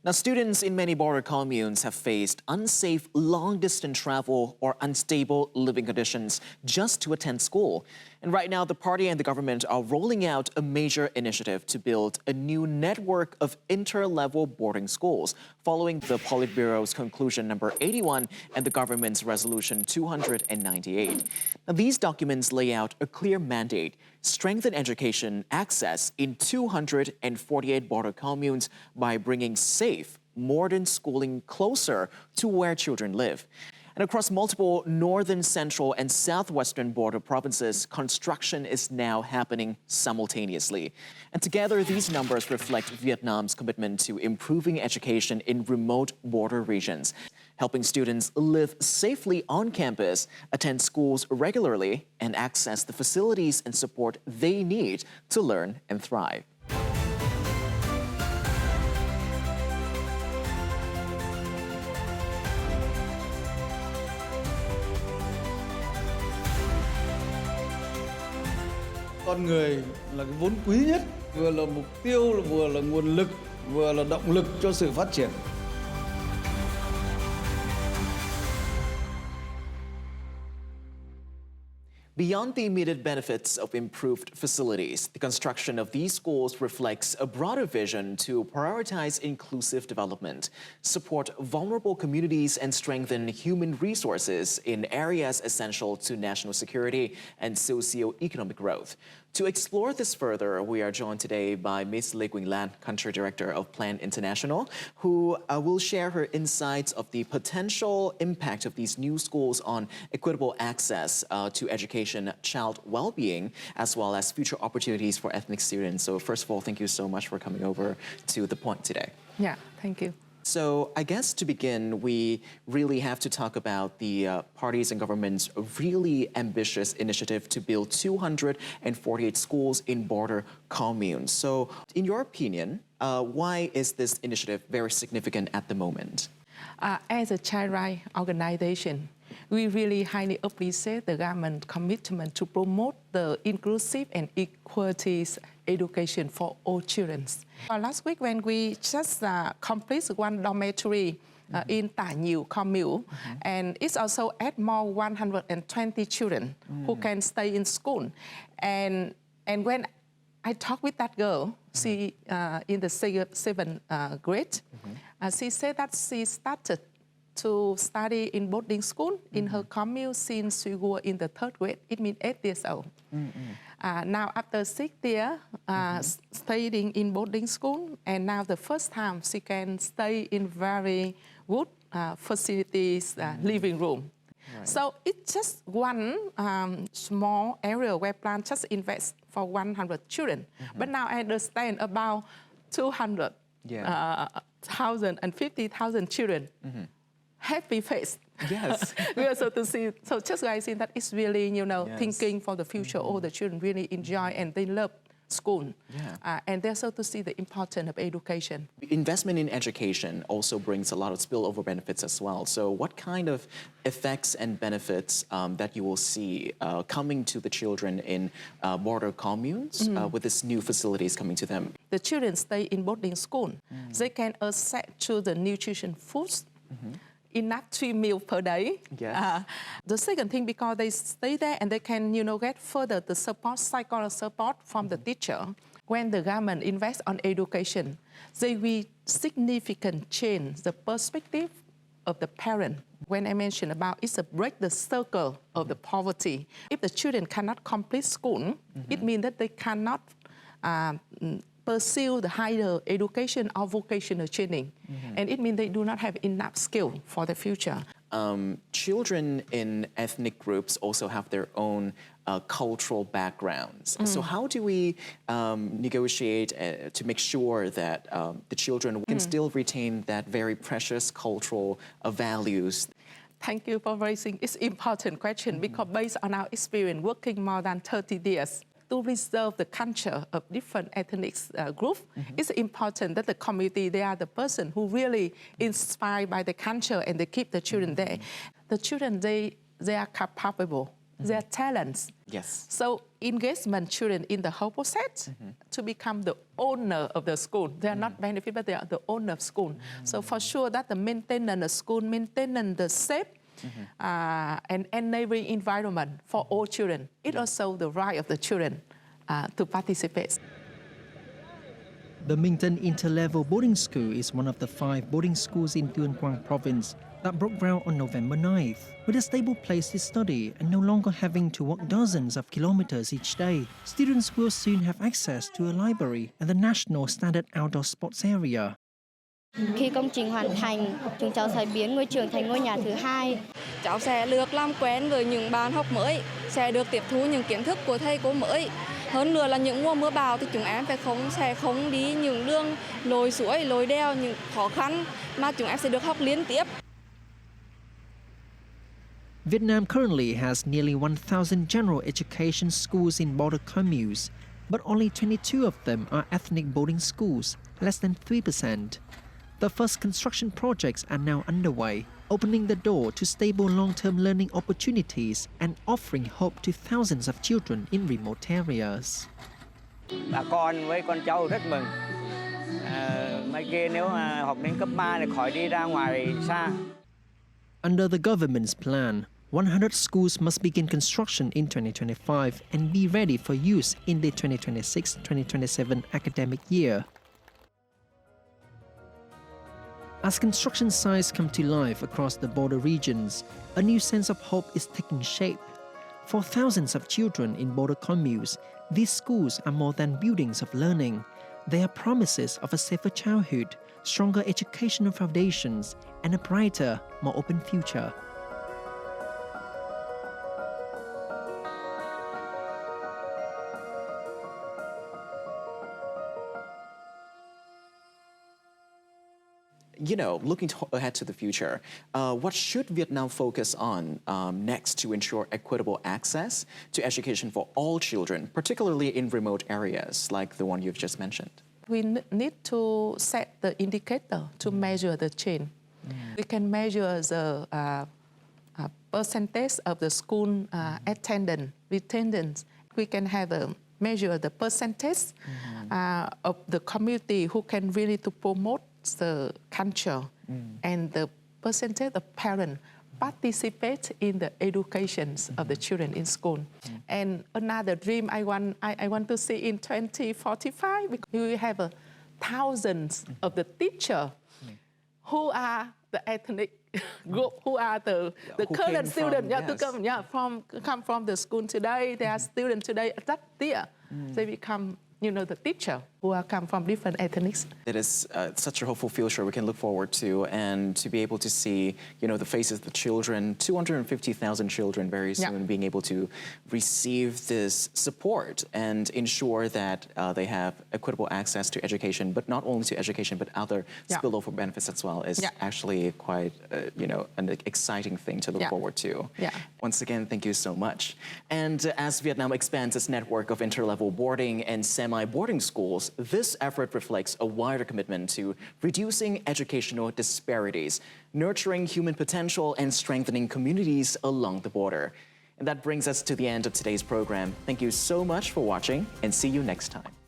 Now, students in many border communes have faced unsafe long-distance travel or unstable living conditions just to attend school. And right now, the party and the government are rolling out a major initiative to build a new network of inter-level boarding schools, following the Politburo's conclusion number 81 and the government's resolution 298. Now, these documents lay out a clear mandate: strengthen education access in 248 border communes by bringing safe, modern schooling closer to where children live. And across multiple northern, central, and southwestern border provinces, construction is now happening simultaneously. And together, these numbers reflect Vietnam's commitment to improving education in remote border regions, helping students live safely on campus, attend schools regularly, and access the facilities and support they need to learn and thrive. Con người là cái vốn quý nhất, vừa là mục tiêu, vừa là nguồn lực, vừa là động lực cho sự phát triển. Beyond the immediate benefits of improved facilities, the construction of these schools reflects a broader vision to prioritize inclusive development, support vulnerable communities, and strengthen human resources in areas essential to national security and socio-economic growth. To explore this further, we are joined today by Ms. Lê Quỳnh Lan, Country Director of Plan International, who will share her insights of the potential impact of these new schools on equitable access to education, child well-being, as well as future opportunities for ethnic students. So first of all, thank you so much for coming over to The Point today. Yeah, thank you. So I guess to begin, we really have to talk about the parties and government's really ambitious initiative to build 248 schools in border communes. So in your opinion, why is this initiative very significant at the moment? As a child rights organization, we really highly appreciate the government's commitment to promote the inclusive and equality education for all children. Last week, when we just completed one dormitory in Ta Nhiều commune, and it's also add more 120 children who can stay in school. And when I talked with that girl, she in the seventh grade, she said that she started to study in boarding school in her commune since she was in the third grade. It means 8 years old. Now, after 6 years studying in boarding school, and now the first time she can stay in very good facilities, living room. Right. So it's just one small area where Plan just invest for 100 children. But now I understand about 200,000 and 50,000 children. Happy face. Yes. We also to see. So just I think that it's really, thinking for the future. All the children really enjoy and they love school. Yeah. And they also to see the importance of education. Investment in education also brings a lot of spillover benefits as well. So what kind of effects and benefits that you will see coming to the children in border communes with these new facilities coming to them? The children stay in boarding school. They can access to the nutrition foods. Enough 3 meals per day. Yes. The second thing, because they stay there and they can, get further the support, psychological support from the teacher. When the government invests on education, they will significantly change the perspective of the parent. When I mentioned about it's a break the circle of the poverty. If the children cannot complete school, it means that they cannot pursue the higher education or vocational training. And it means they do not have enough skill for the future. Children in ethnic groups also have their own cultural backgrounds. So how do we negotiate to make sure that the children can still retain that very precious cultural values? Thank you for raising this important question, because based on our experience working more than 30 years, to preserve the culture of different ethnic groups, it's important that the community, they are the person who really inspired by the culture and they keep the children there. The children, they are capable, they are talents. Yes. So engagement children in the whole process to become the owner of the school. They are not benefit, but they are the owner of school. So for sure that the maintaining the school, maintaining the safe and enabling environment for all children. It also the right of the children to participate. The Mington Interlevel Boarding School is one of the 5 boarding schools in Tuyên Quang Province that broke ground on November 9th. With a stable place to study and no longer having to walk dozens of kilometers each day, students will soon have access to a library and the National Standard Outdoor Sports Area. Khi công trình hoàn thành, chúng cháu sẽ biến ngôi trường thành ngôi nhà thứ 2. Cháu sẽ được làm quen với những bạn học mới, sẽ được tiếp thu những kiến thức của thầy cô mới. Hơn nữa là những mùa mưa bão thì chúng em sẽ không đi những đường lối suối, lối đèo, những khó khăn mà chúng em sẽ được học liên tiếp. Vietnam currently has nearly 1,000 general education schools in border communes, but only 22 of them are ethnic boarding schools, less than 3%. The first construction projects are now underway, opening the door to stable long-term learning opportunities and offering hope to thousands of children in remote areas. Bà con với con cháu rất mừng. Mai kia nếu mà học đến cấp 3 thì khỏi đi ra ngoài xa. Under the government's plan, 100 schools must begin construction in 2025 and be ready for use in the 2026-2027 academic year. As construction sites come to life across the border regions, a new sense of hope is taking shape. For thousands of children in border communes, these schools are more than buildings of learning. They are promises of a safer childhood, stronger educational foundations, and a brighter, more open future. You know, looking ahead to the future, what should Vietnam focus on next to ensure equitable access to education for all children, particularly in remote areas like the one you've just mentioned? We need to set the indicator to measure the change. We can measure the percentage of the school attendance. We can have measure the percentage of the community who can really to promote the culture and the percentage of parents participate in the educations of the children in school. And another dream I want to see in 2045, because we will have thousands of the teachers who are the ethnic group, who are the current students come from the school today. They are students today that year. They become the teacher who come from different ethnics. It is such a hopeful future we can look forward to, and to be able to see, the faces of the children, 250,000 children very soon being able to receive this support and ensure that they have equitable access to education, but not only to education, but other spillover benefits as well is actually quite, an exciting thing to look forward to. Once again, thank you so much. And as Vietnam expands its network of interlevel boarding and semi-boarding schools, this effort reflects a wider commitment to reducing educational disparities, nurturing human potential, and strengthening communities along the border. And that brings us to the end of today's program. Thank you so much for watching, and see you next time.